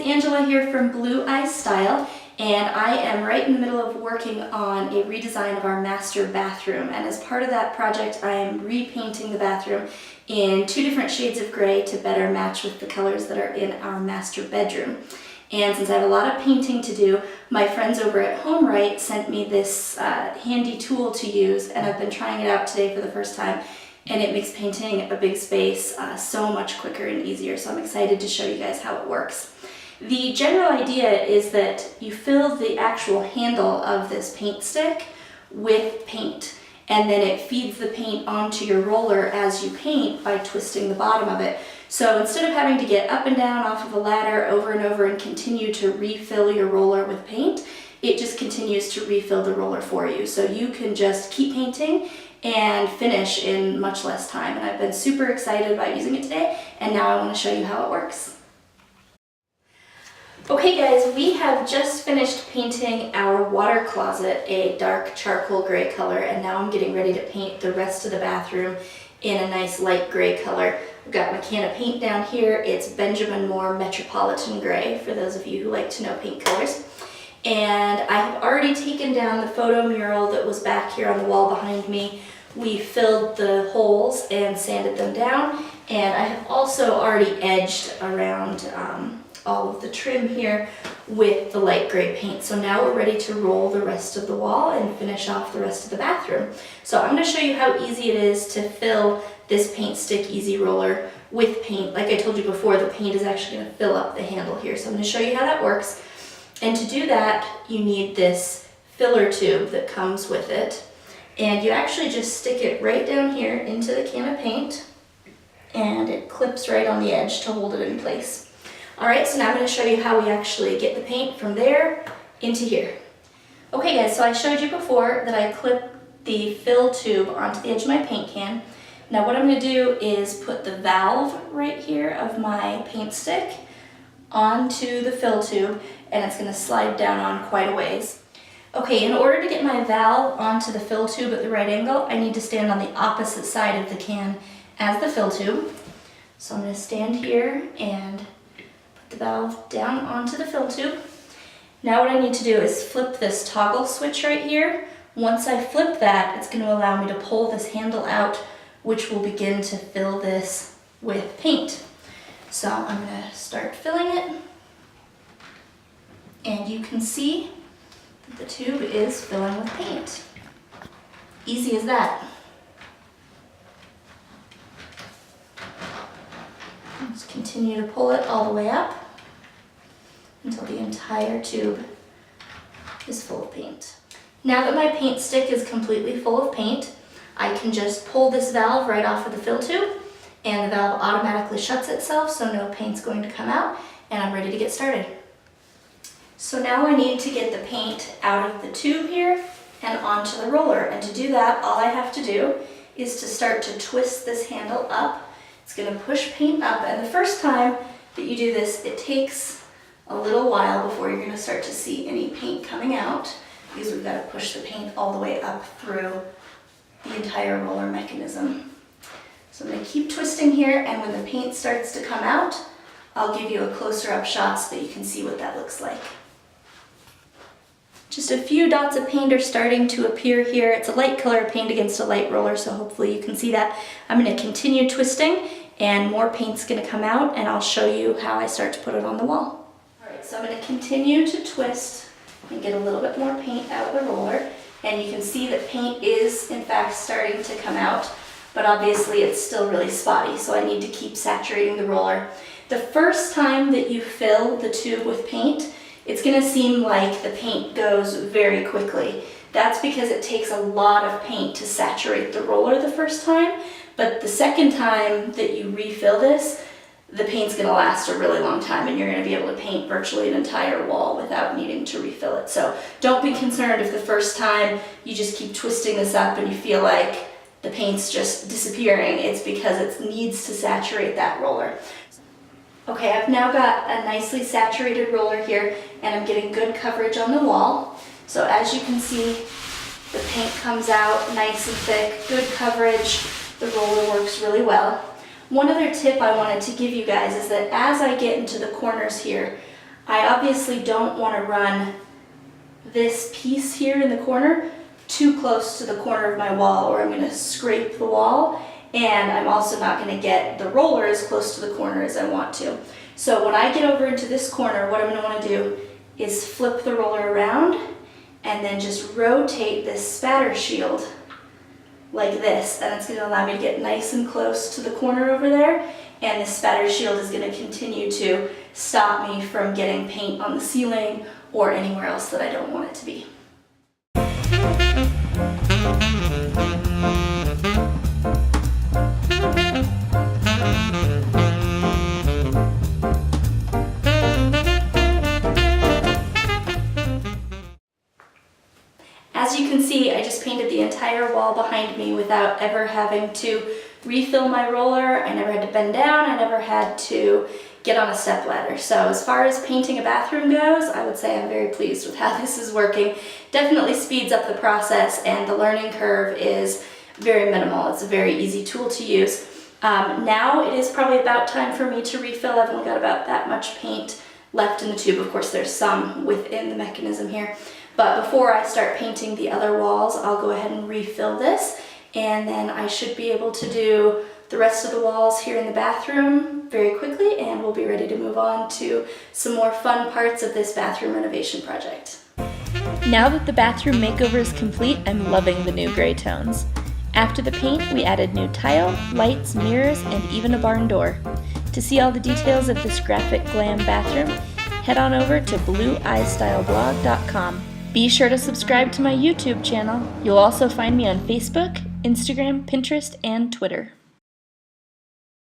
Angela here from Blue Eye Style, and I am right in the middle of working on a redesign of our master bathroom. And as part of that project, I am repainting the bathroom in 2 different shades of gray to better match with the colors that are in our master bedroom. And since I have a lot of painting to do, my friends over at HomeRight sent me this handy tool to use, and I've been trying it out today for the first time. And it makes painting a big space so much quicker and easier, so I'm excited to show you guys how it works. The general idea is that you fill the actual handle of this paint stick with paint, and then it feeds the paint onto your roller as you paint by twisting the bottom of it. So instead of having to get up and down off of a ladder over and over and continue to refill your roller with paint, it just continues to refill the roller for you. So you can just keep painting and finish in much less time. And I've been super excited about using it today, and now I want to show you how it works. Okay guys, we have just finished painting our water closet a dark charcoal gray color, and now I'm getting ready to paint the rest of the bathroom in a nice light gray color. I've got my can of paint down here. It's Benjamin Moore Metropolitan Gray, for those of you who like to know paint colors. And I have already taken down the photo mural that was back here on the wall behind me. We filled the holes and sanded them down, and I have also already edged around all of the trim here with the light gray paint. So now we're ready to roll the rest of the wall and finish off the rest of the bathroom. So I'm going to show you how easy it is to fill this Paint Stick Easy Roller with paint. Like I told you before, the paint is actually going to fill up the handle here. So I'm going to show you how that works. And to do that, you need this filler tube that comes with it. And you actually just stick it right down here into the can of paint, and it clips right on the edge to hold it in place. Alright, so now I'm going to show you how we actually get the paint from there into here. Okay guys, so I showed you before that I clipped the fill tube onto the edge of my paint can. Now what I'm going to do is put the valve right here of my paint stick onto the fill tube, and it's going to slide down on quite a ways. Okay, in order to get my valve onto the fill tube at the right angle, I need to stand on the opposite side of the can as the fill tube. So I'm going to stand here and put the valve down onto the fill tube. Now what I need to do is flip this toggle switch right here. Once I flip that, it's going to allow me to pull this handle out, which will begin to fill this with paint. So I'm going to start filling it, and you can see that the tube is filling with paint. Easy as that. Just continue to pull it all the way up until the entire tube is full of paint. Now that my paint stick is completely full of paint, I can just pull this valve right off of the fill tube, and the valve automatically shuts itself, so no paint's going to come out, and I'm ready to get started. So now I need to get the paint out of the tube here and onto the roller, and to do that, all I have to do is to start to twist this handle up. It's going to push paint up, and the first time that you do this, it takes a little while before you're going to start to see any paint coming out, because we've got to push the paint all the way up through the entire roller mechanism. So I'm going to keep twisting here, and when the paint starts to come out, I'll give you a closer up shot so that you can see what that looks like. Just a few dots of paint are starting to appear here. It's a light color paint against a light roller, so hopefully you can see that. I'm going to continue twisting, and more paint's going to come out, and I'll show you how I start to put it on the wall. Alright, so I'm going to continue to twist and get a little bit more paint out of the roller, and you can see that paint is in fact starting to come out, but obviously it's still really spotty, so I need to keep saturating the roller. The first time that you fill the tube with paint, it's going to seem like the paint goes very quickly. That's because it takes a lot of paint to saturate the roller the first time, but the second time that you refill this, the paint's going to last a really long time, and you're going to be able to paint virtually an entire wall without needing to refill it. So don't be concerned if the first time you just keep twisting this up and you feel like the paint's just disappearing. It's because it needs to saturate that roller. Okay, I've now got a nicely saturated roller here, and I'm getting good coverage on the wall. So as you can see, the paint comes out nice and thick, good coverage, the roller works really well. One other tip I wanted to give you guys is that as I get into the corners here, I obviously don't want to run this piece here in the corner too close to the corner of my wall, or I'm going to scrape the wall, and I'm also not going to get the roller as close to the corner as I want to. So when I get over into this corner, what I'm going to want to do is flip the roller around and then just rotate this spatter shield like this, and it's going to allow me to get nice and close to the corner over there, and the spatter shield is going to continue to stop me from getting paint on the ceiling or anywhere else that I don't want it to be. As you can see, I just painted the entire wall behind me without ever having to refill my roller. I never had to bend down, I never had to get on a step ladder. So as far as painting a bathroom goes, I would say I'm very pleased with how this is working. Definitely speeds up the process, and the learning curve is very minimal. It's a very easy tool to use. Now it is probably about time for me to refill. I've only got about that much paint left in the tube. Of course, there's some within the mechanism here. But before I start painting the other walls, I'll go ahead and refill this, and then I should be able to do the rest of the walls here in the bathroom very quickly, and we'll be ready to move on to some more fun parts of this bathroom renovation project. Now that the bathroom makeover is complete, I'm loving the new gray tones. After the paint, we added new tile, lights, mirrors, and even a barn door. To see all the details of this graphic glam bathroom, head on over to blueeyestyleblog.com. Be sure to subscribe to my YouTube channel. You'll also find me on Facebook, Instagram, Pinterest, and Twitter.